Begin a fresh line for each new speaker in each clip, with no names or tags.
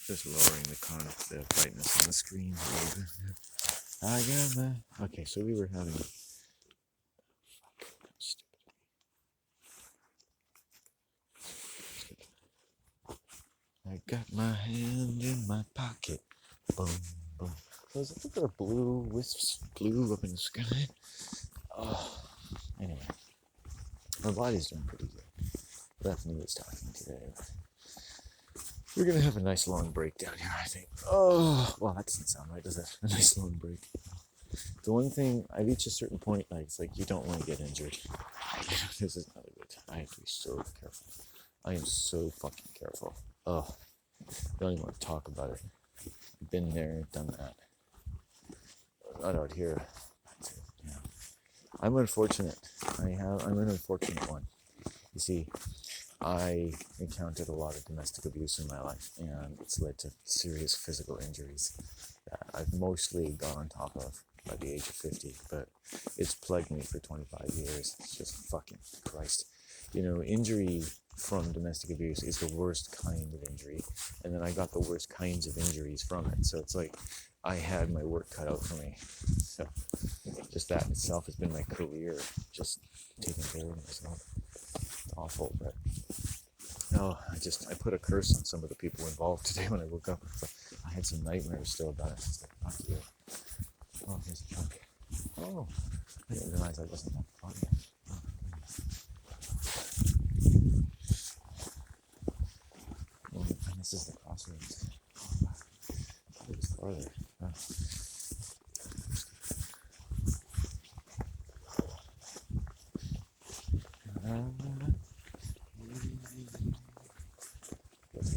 Just lowering the brightness on the screen. I got my. Okay, so we were having. I got my hand in my pocket. Boom, boom. Those little blue wisps blew up in the sky. Oh, anyway, my body's doing pretty good. Bethany was talking today. We're gonna have a nice long break down here, I think. Oh, well, that doesn't sound right, does it? A nice long break. The one thing, I reach a certain point, like it's like you don't want to get injured. This is not good. I have to be so careful. I am so fucking careful. Oh, I don't even want to talk about it. Been there, done that. Not out here. Yeah. I'm unfortunate. I'm an unfortunate one. You see, I encountered a lot of domestic abuse in my life, and it's led to serious physical injuries that I've mostly got on top of by the age of 50, but it's plagued me for 25 years. It's just fucking Christ. You know, injury from domestic abuse is the worst kind of injury, and then I got the worst kinds of injuries from it. So it's like I had my work cut out for me. So just that in itself has been my career, just taking care of myself. It's awful, but no, I put a curse on some of the people involved today when I woke up. I had some nightmares still about it. It's like, fuck you. Oh, here's the trunk. Oh, I didn't realize I wasn't that far yet. Oh, well, and this is the crossroads. Oh, wow. It was farther. Oh. Let's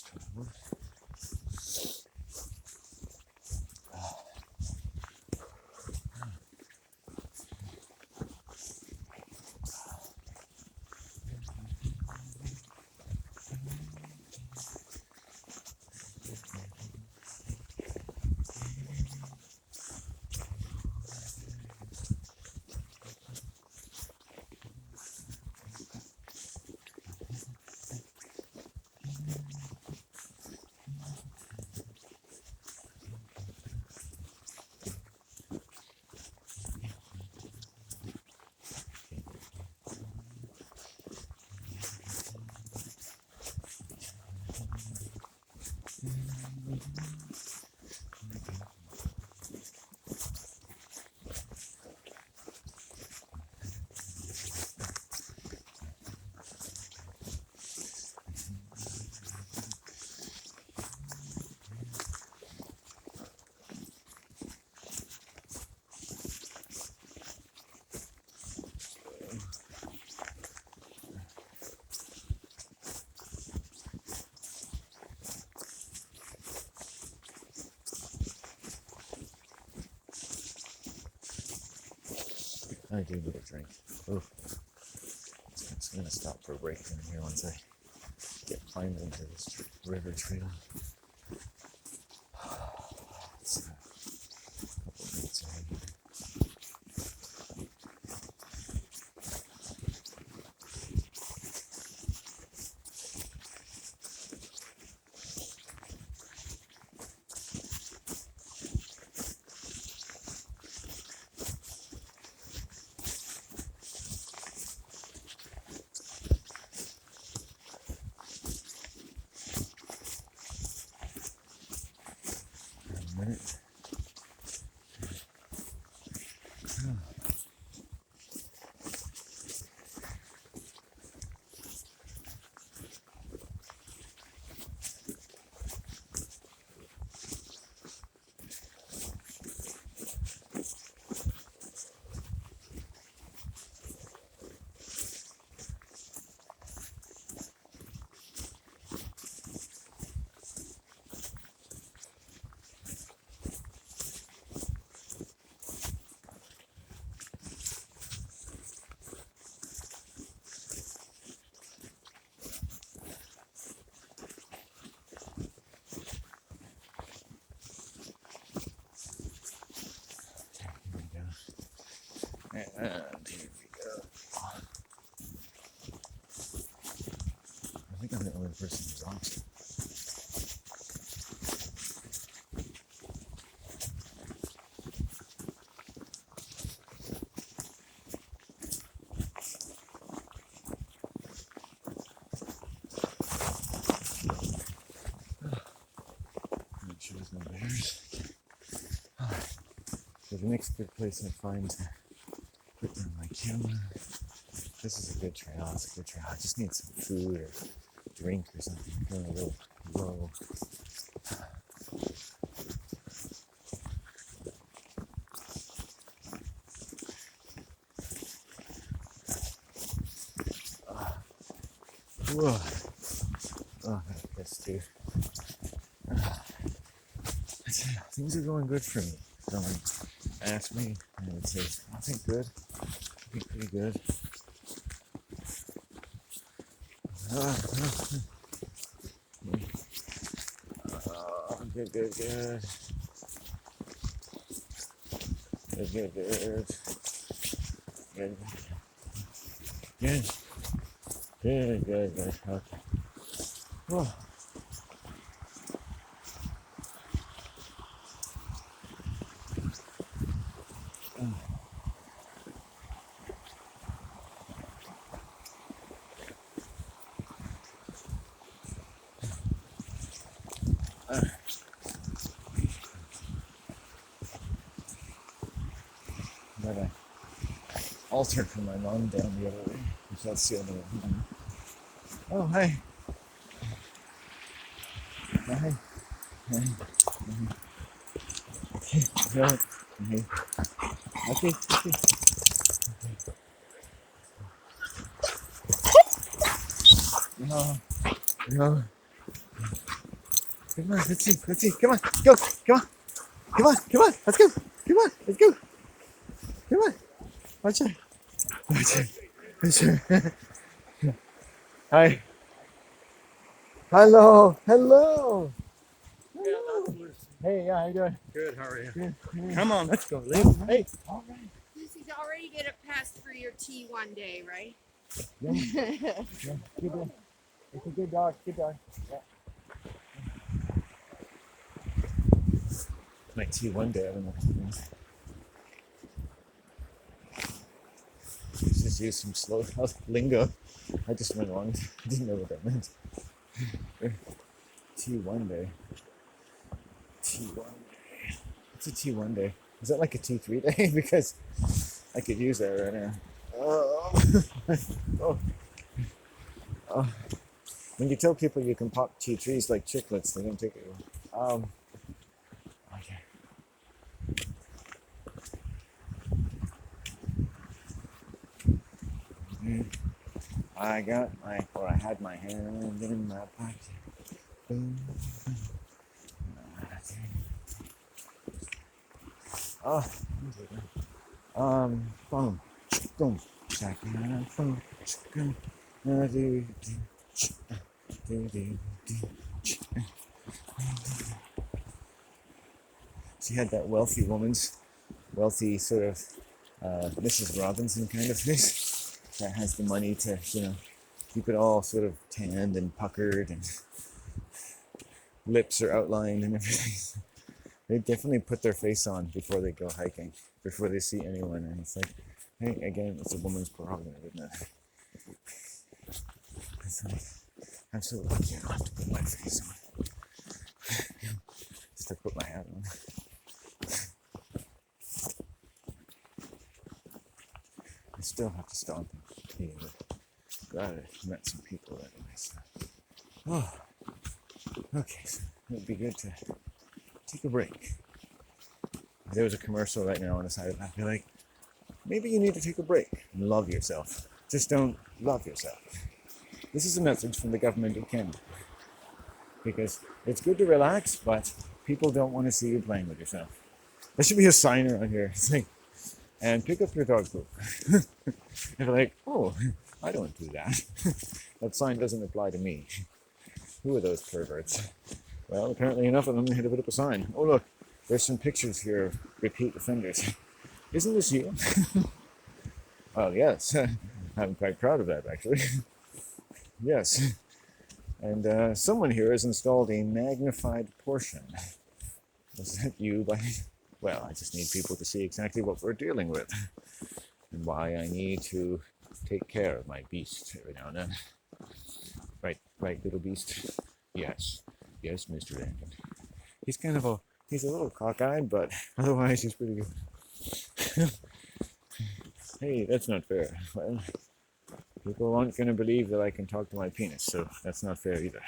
try to move. I do need a drink. Oh, I'm gonna stop for a break in here once I get climbed into this river trail. It's a couple minutes ahead. A minute. And here we go. I think I'm the only person who's lost. the next good place I find to put down my camera. This is a good trail. It's a good trail. I just need some food or drink or something. I'm feeling a little low. Whoa. Oh, that's too. Things are going good for me. Someone asked me, and I would say, I think good. I think pretty good. Good, good, good. Good, good, good. Good. Good. Good, good, good. Okay. Whoa. Got an altar for my mom down the other way. If that's the other way. Oh, hey. Hey. Hey. Hey. Hey. Okay. Okay. No. No. Come on. Let's see. Let's see. Come on. Go. Come on. Come on. Come on. Let's go. Come on. Let's go. Come on. Watch out. Watch out. Watch out. Hi. Hello. Hello. Hello. Hey, yeah, how you doing?
Good, how are you?
Good.
Come on, let's go, Liam.
Hey. All right.
Lucy's already get it passed for your tea one day, right?
Yeah. Yeah. Good dog. It's a good dog. Good dog. Yeah. Might tea one day. I don't know. Just use some slow lingo. I just went along. I didn't know what that meant. Tea one day. Tea one day. What's a tea one day? Is that like a tea 3 day? Because I could use that right now. Oh. Oh. When you tell people you can pop tea trees like chiclets, they don't take it. Okay. I had my hand in my pocket. Boom. Oh, boom, boom, boom, She had that wealthy sort of Mrs. Robinson kind of face that has the money to, keep it all sort of tanned and puckered and lips are outlined and everything. They definitely put their face on before they go hiking, before they see anyone. And it's like, hey, again, it's a woman's prerogative, isn't it? It's like, absolutely can't have to put my face on. Just to put my hat on. I still have to stomp here, but glad I met some people that way. So. Oh, okay, so it would be good to take a break. If there was a commercial right now on the side of that, I'd be like, maybe you need to take a break and love yourself. Just don't love yourself. This is a message from the government of Canada. Because it's good to relax, but people don't want to see you playing with yourself. There should be a sign around here. It's like, and pick up your dog poop. They're like, oh, I don't do that. That sign doesn't apply to me. Who are those perverts? Well, apparently enough of them had a bit of a sign. Oh, look, there's some pictures here of repeat offenders. Isn't this you? Well, yes. I'm quite proud of that, actually. Yes. And someone here has installed a magnified portion. Was that you? Well, I just need people to see exactly what we're dealing with and why I need to take care of my beast every now and then. Right, little beast. Yes, Mr. Rankin. He's a little cockeyed, but otherwise he's pretty good. Hey, that's not fair. Well, people aren't going to believe that I can talk to my penis, so that's not fair either.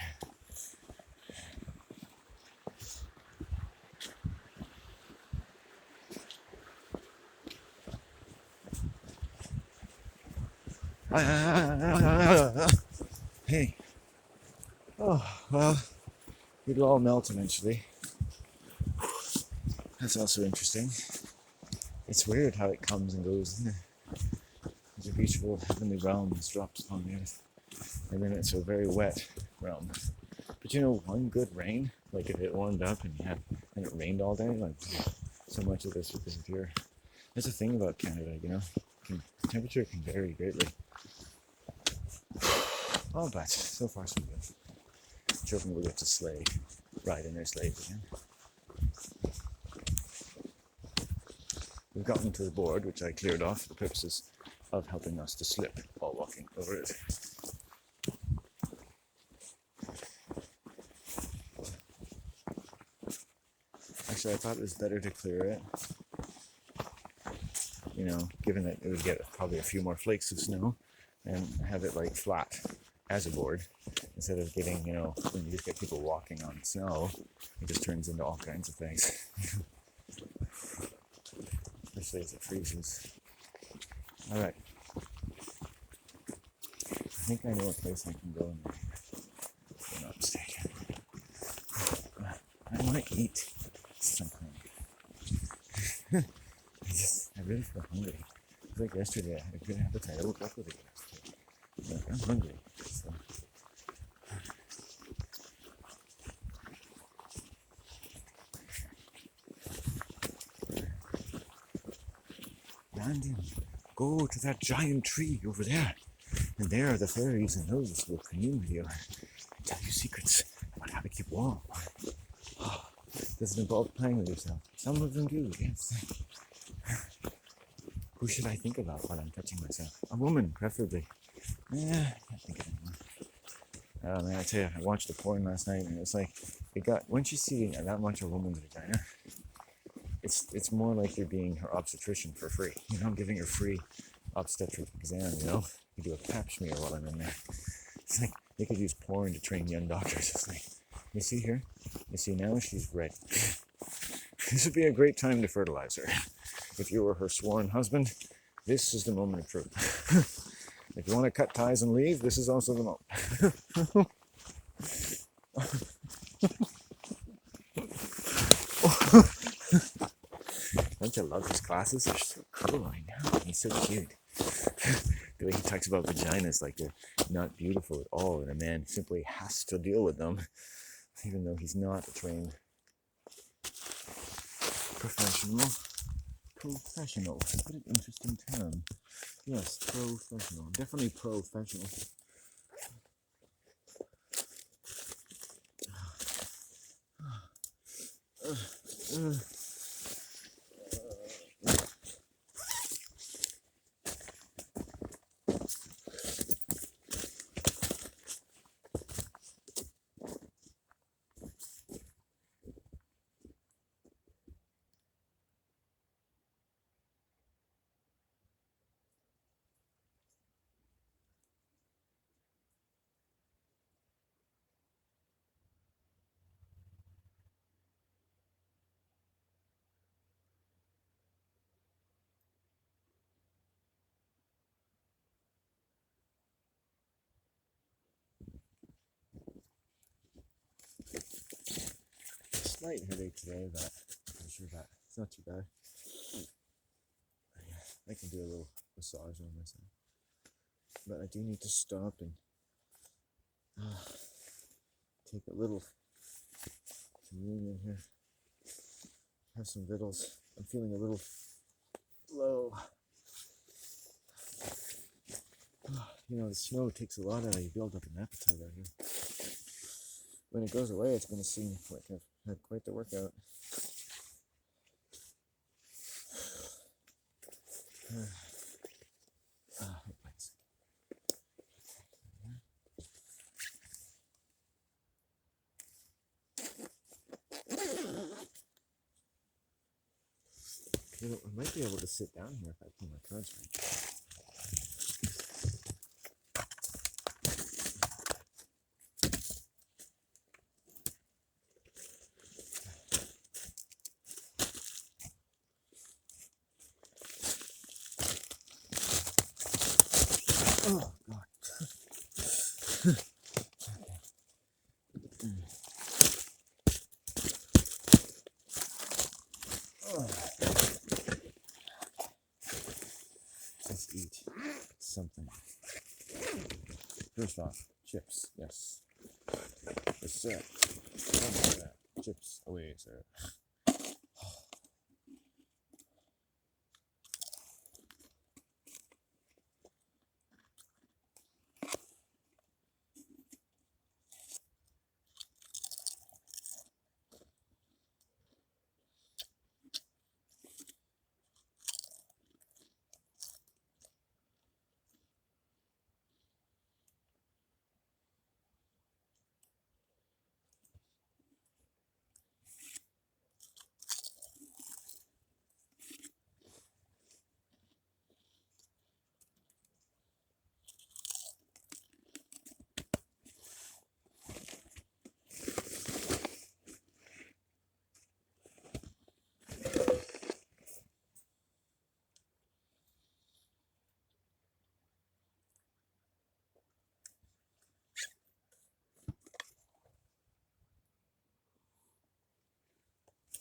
Hey. Oh, well, it'll all melt eventually. That's also interesting. It's weird how it comes and goes, isn't it? There's a beautiful heavenly realm that's dropped upon the earth. And then it's a very wet realm. But you know, one good rain, like if it warmed up and it rained all day, like so much of this would disappear. That's the thing about Canada, you know. Temperature can vary greatly. Oh, but so far so good. Children will get to ride in their sleighs again. We've gotten to the board, which I cleared off for the purposes of helping us to slip while walking over it. Actually, I thought it was better to clear it, you know, given that it would get probably a few more flakes of snow, and have it like flat as a board, instead of getting, you know, when you just get people walking on snow, it just turns into all kinds of things. Especially as it freezes. Alright. I think I know a place I can go in there. If I'm not mistaken. I want to eat something. I really feel hungry. It's like yesterday I had a good appetite. I woke up with a good appetite. But I'm hungry. So. Brandon, go to that giant tree over there. And there are the fairies and those will commune with you and tell you secrets about how to keep warm. Does it involve playing with yourself? Some of them do, yes. Who should I think about while I'm touching myself? A woman, preferably. I can't think of anyone. Oh man, I tell you, I watched a porn last night and it's like, once you see that much of a woman's vagina, it's more like you're being her obstetrician for free. You know, giving her free obstetric exam, you know? You do a pap smear while I'm in there. It's like, they could use porn to train young doctors. It's like, you see here? You see now she's ready. This would be a great time to fertilize her. If you were her sworn husband, this is the moment of truth. If you want to cut ties and leave, this is also the moment. Don't you love his glasses? They're so cool right now. He's so cute. The way he talks about vaginas like they're not beautiful at all, and a man simply has to deal with them, even though he's not a trained professional. Professional. What an interesting term. Yes, professional. Definitely professional. Slight headache today, but I'm sure that it's not too bad. I can do a little massage on myself, but I do need to stop and take a little communion here. Have some vittles. I'm feeling a little low. You know, the snow takes a lot out of you. Build up an appetite out here. When it goes away, it's going to seem like I've had quite the workout. So I might be able to sit down here if I play my cards right. Oh, God. Oh. Let's eat something. First off, chips. Yes. Yes, sir. Oh, yeah. Chips away, sir.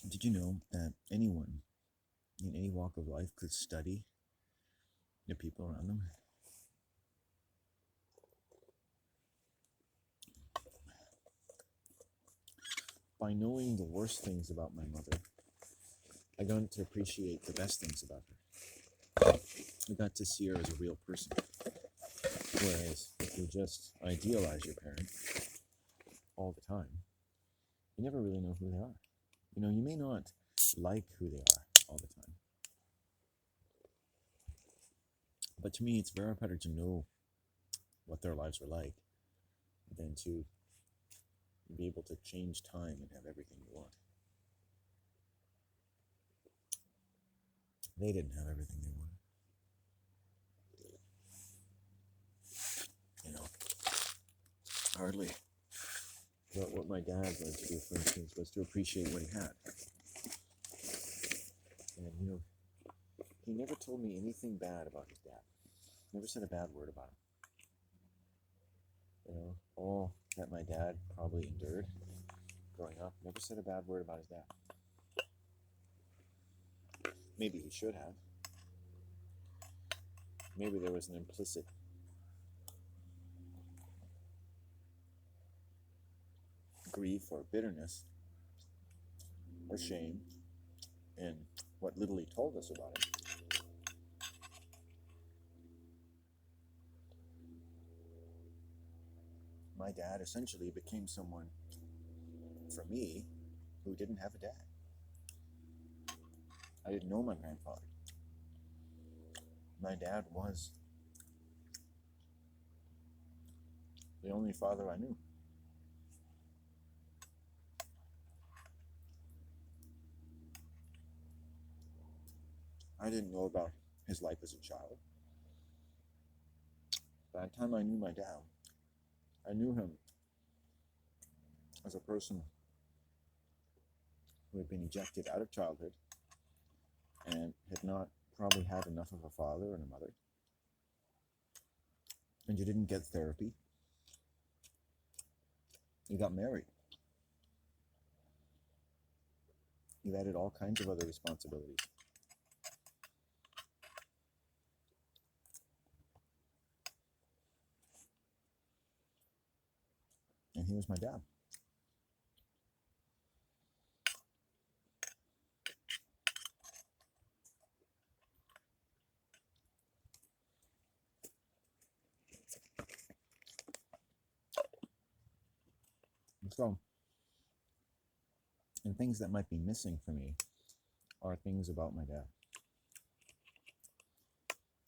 Did you know that anyone in any walk of life could study the people around them? By knowing the worst things about my mother, I got to appreciate the best things about her. I got to see her as a real person. Whereas if you just idealize your parent all the time, you never really know who they are. You know, you may not like who they are all the time. But to me, it's very better to know what their lives were like than to be able to change time and have everything you want. They didn't have everything they wanted. You know, hardly. But what my dad learned to do, for instance, was to appreciate what he had. And, you know, he never told me anything bad about his dad. Never said a bad word about him. You know, all that my dad probably endured growing up, never said a bad word about his dad. Maybe he should have. Maybe there was an implicit grief or bitterness or shame in what little he told us about him. My dad essentially became someone, for me, who didn't have a dad. I didn't know my grandfather. My dad was the only father I knew. I didn't know about his life as a child. By the time I knew my dad, I knew him as a person who had been ejected out of childhood and had not probably had enough of a father and a mother. And you didn't get therapy. You got married. You added all kinds of other responsibilities. And he was my dad. So, and things that might be missing for me are things about my dad.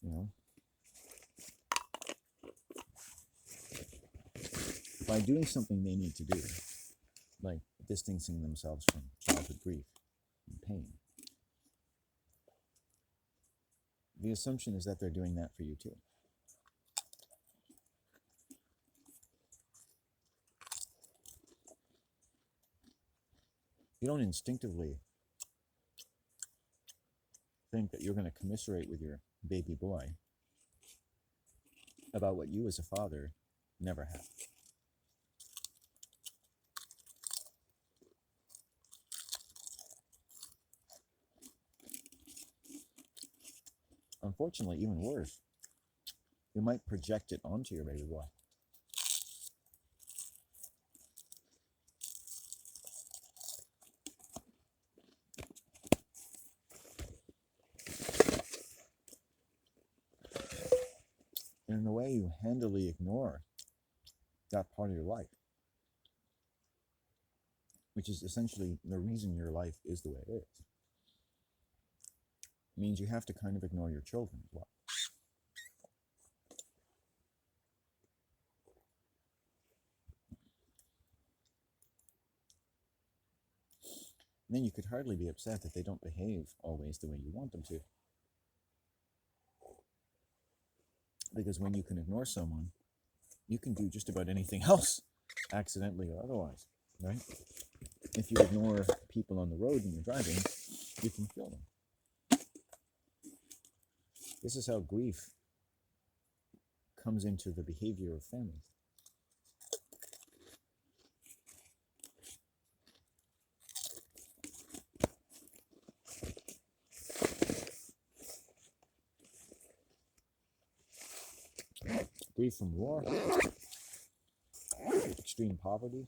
You know? By doing something they need to do, like distancing themselves from childhood grief and pain, the assumption is that they're doing that for you too. You don't instinctively think that you're going to commiserate with your baby boy about what you as a father never had. Unfortunately, even worse, you might project it onto your baby boy. And in a way, you handily ignore that part of your life, which is essentially the reason your life is the way it is. It means you have to kind of ignore your children as well. And then you could hardly be upset that they don't behave always the way you want them to. Because when you can ignore someone, you can do just about anything else, accidentally or otherwise, right? If you ignore people on the road when you're driving, you can kill them. This is how grief comes into the behavior of families. Grief from war, extreme poverty,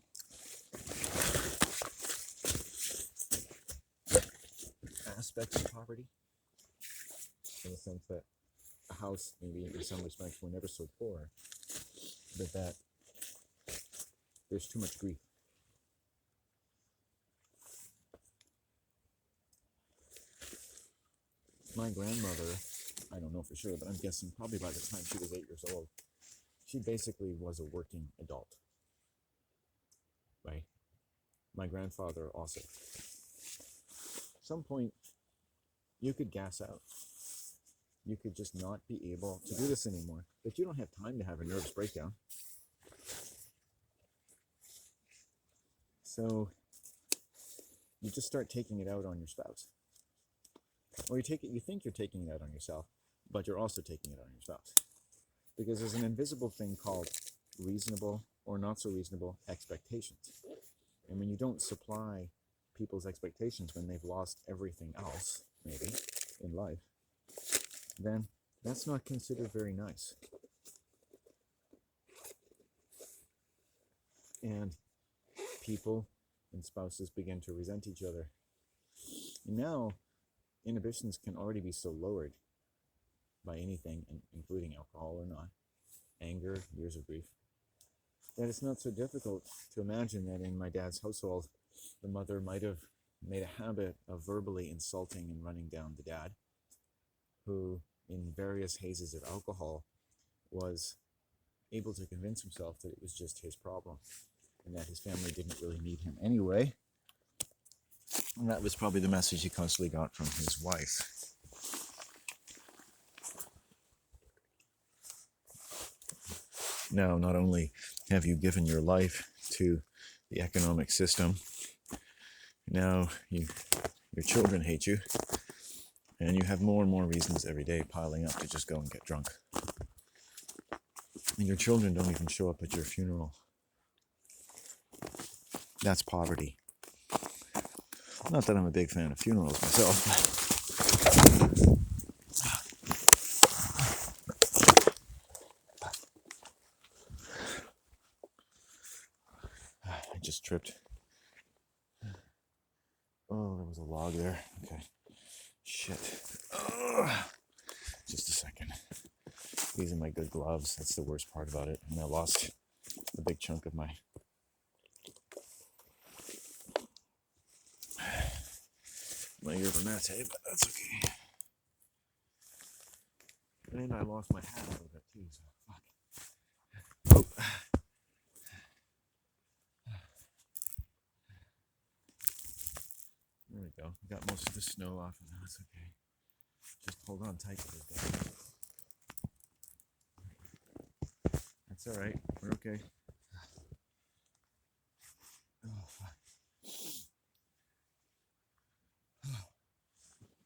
aspects of poverty, in the sense that a house, maybe in some respects, were never so poor, but that there's too much grief. My grandmother, I don't know for sure, but I'm guessing probably by the time she was 8 years old, she basically was a working adult, right? My grandfather also. At some point, you could gas out. You could just not be able to do this anymore, but you don't have time to have a nervous breakdown. So you just start taking it out on your spouse. Or you think you're taking it out on yourself, but you're also taking it on your spouse. Because there's an invisible thing called reasonable or not so reasonable expectations. And when you don't supply people's expectations when they've lost everything else, maybe, in life, then that's not considered very nice. And people and spouses begin to resent each other. And now, inhibitions can already be so lowered by anything, including alcohol or not, anger, years of grief, that it's not so difficult to imagine that in my dad's household, the mother might have made a habit of verbally insulting and running down the dad, who, in various hazes of alcohol, was able to convince himself that it was just his problem and that his family didn't really need him anyway. And that was probably the message he constantly got from his wife. Now, not only have you given your life to the economic system, now your children hate you, and you have more and more reasons every day piling up to just go and get drunk. And your children don't even show up at your funeral. That's poverty. Not that I'm a big fan of funerals myself, I just tripped. Oh, there was a log there. Okay. Shit. Just a second. These are my good gloves. That's the worst part about it. And I lost a big chunk of my yerba mate, but that's okay. And I lost my hat a little bit too, so fuck. Oh. There we go. Got most of the snow off, and that's okay. Just hold on tight to this guy. That's all right. We're okay. Oh, fuck.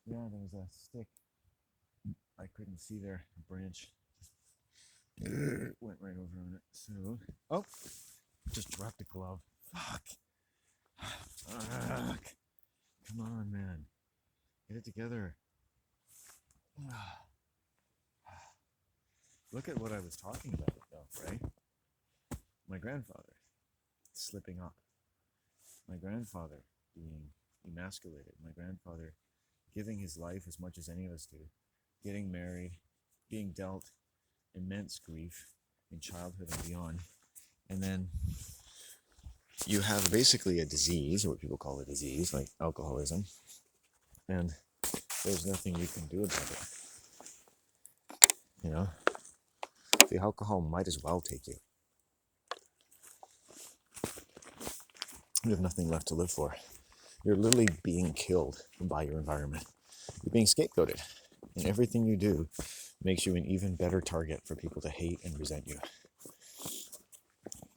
Yeah, there was a stick I couldn't see there, a branch. Went right over on it. So, oh, just dropped the glove. Fuck. Fuck. Come on, man. Get it together. Look at what I was talking about, though, right? My grandfather slipping up. My grandfather being emasculated. My grandfather giving his life as much as any of us do. Getting married. Being dealt immense grief in childhood and beyond. And then you have basically a disease, or what people call a disease, like alcoholism. And there's nothing you can do about it. You know? The alcohol might as well take you. You have nothing left to live for. You're literally being killed by your environment. You're being scapegoated. And everything you do makes you an even better target for people to hate and resent you.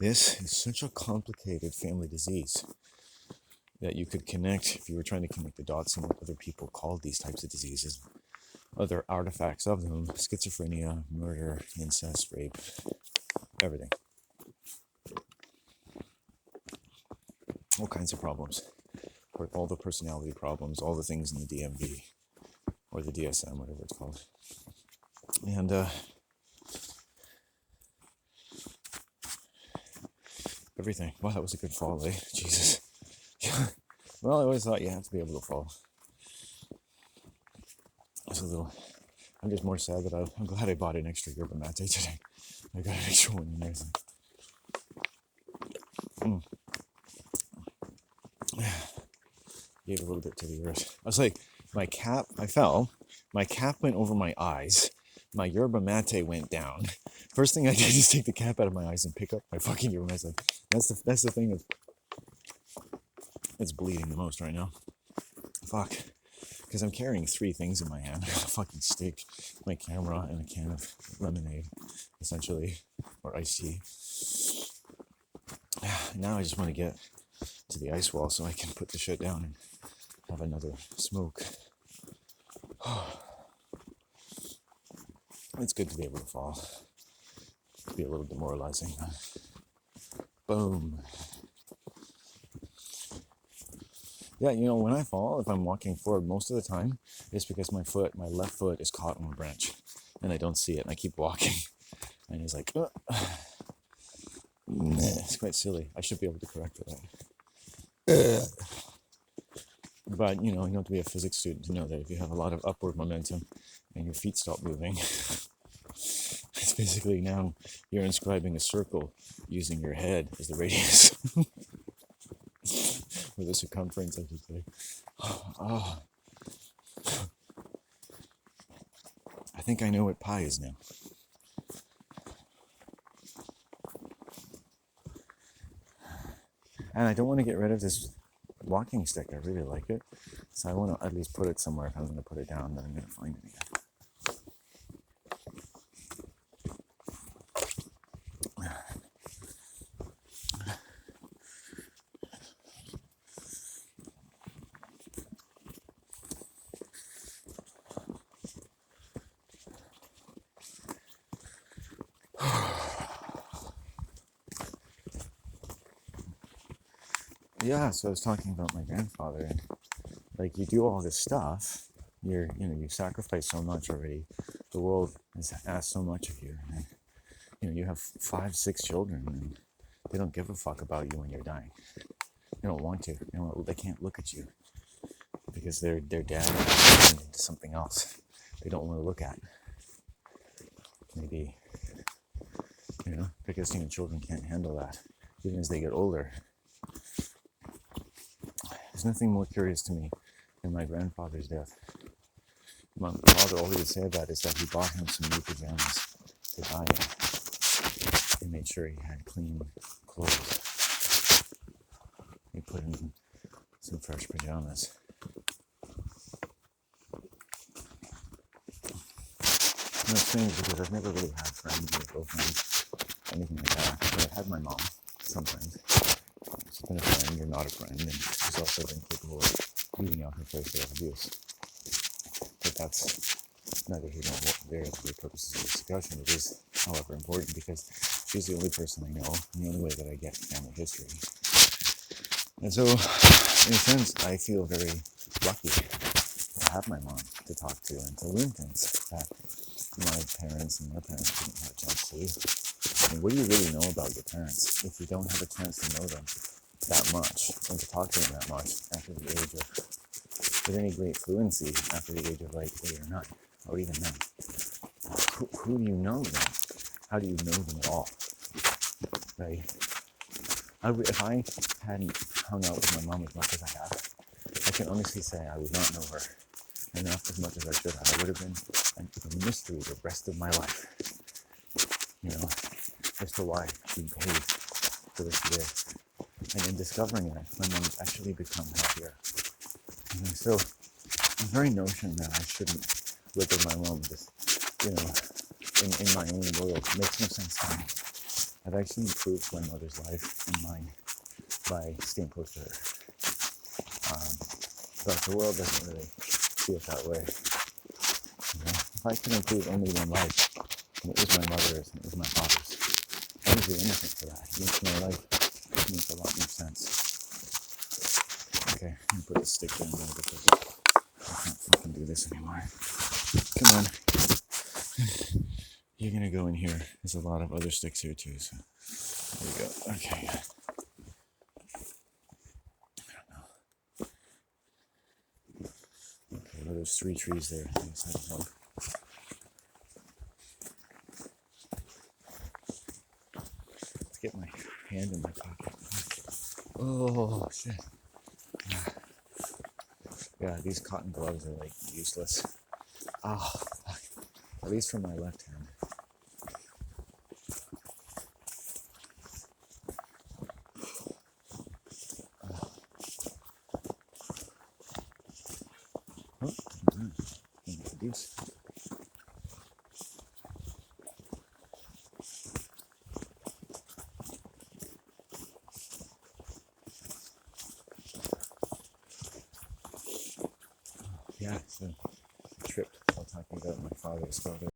This is such a complicated family disease that you could connect, if you were trying to connect the dots, and what other people called these types of diseases, other artifacts of them: schizophrenia, murder, incest, rape, everything. All kinds of problems. All the personality problems, all the things in the DMV, or the DSM, whatever it's called. And everything. Wow, that was a good fall, eh? Jesus. Well, I always thought you have to be able to fall. It's a little... I'm just more sad that I'm glad I bought an extra yerba mate today. I got an extra one in there. Gave a little bit to the earth. I was like, I fell. My cap went over my eyes. My yerba mate went down. First thing I did is take the cap out of my eyes and pick up my fucking yerba mate. That's the thing that's bleeding the most right now. Fuck. Because I'm carrying 3 things in my hand. A fucking stick, my camera, and a can of lemonade, essentially, or iced tea. Now I just want to get to the ice wall so I can put the shit down and have another smoke. It's good to be able to fall. Be a little demoralizing. Boom. Yeah, you know, when I fall, if I'm walking forward, most of the time, it's because my left foot is caught on a branch and I don't see it and I keep walking. And it's like, it's quite silly. I should be able to correct that. But, you know, you have to be a physics student to know that if you have a lot of upward momentum and your feet stop moving, it's basically now you're inscribing a circle using your head as the radius. Or the circumference, I should say. Oh. I think I know what pi is now. And I don't want to get rid of this walking stick. I really like it. So I want to at least put it somewhere. If I'm going to put it down, then I'm going to find it again. Yeah, so I was talking about my grandfather, and like, you do all this stuff, you sacrifice so much already. The world has asked so much of you, and you have 5, 6 children, and they don't give a fuck about you when you're dying. They don't want to. They can't look at you because their dad is into something else they don't want to look at. Maybe, because children can't handle that, even as they get older. There's nothing more curious to me than my grandfather's death. My father, all he would say about it is that he bought him some new pajamas to die in. He made sure he had clean clothes. He put him in some fresh pajamas. it's strange because I've never really had friends or girlfriends, anything like that. But I've had my mom sometimes. She's been a friend or not a friend, and she's also been capable of weeding out her fair share of abuse. But that's neither here nor there for the purposes of this discussion. It is, however, important because she's the only person I know, and the only way that I get family history. And so, in a sense, I feel very lucky to have my mom to talk to and to learn things that my parents and their parents didn't have a chance to. I mean, what do you really know about your parents if you don't have a chance to know them that much and to talk to them that much after the age of, with any great fluency, after the age of like 8 or 9, or even then? Who do you know then? How do you know them at all? Right? If I hadn't hung out with my mom as much as I have, I can honestly say I would not know her enough as much as I should have. I would have been a mystery the rest of my life, you know, as to why she behaved the way she did. And in discovering that, my mom's actually become happier. And so the very notion that I shouldn't live with my mom just, you know, in my own world makes no sense to me. I've actually improved my mother's life and mine by staying close to her. But the world doesn't really see it that way. You know, if I could improve only one life, and it was my mother's and it was my father's, I would be innocent for that. It makes my life make a lot more sense. Okay, I'm gonna put the stick down now because I can't fucking do this anymore. Come on. You're gonna go in here. There's a lot of other sticks here too, so there we go. Okay. Okay, well, there's 3 trees there. Let's have a look. Let's get my hand in my pocket. Oh shit. Yeah, these cotton gloves are like useless. Oh, fuck. At least for my left hand. Oh, these. Yeah, so trip while talking about my father's father.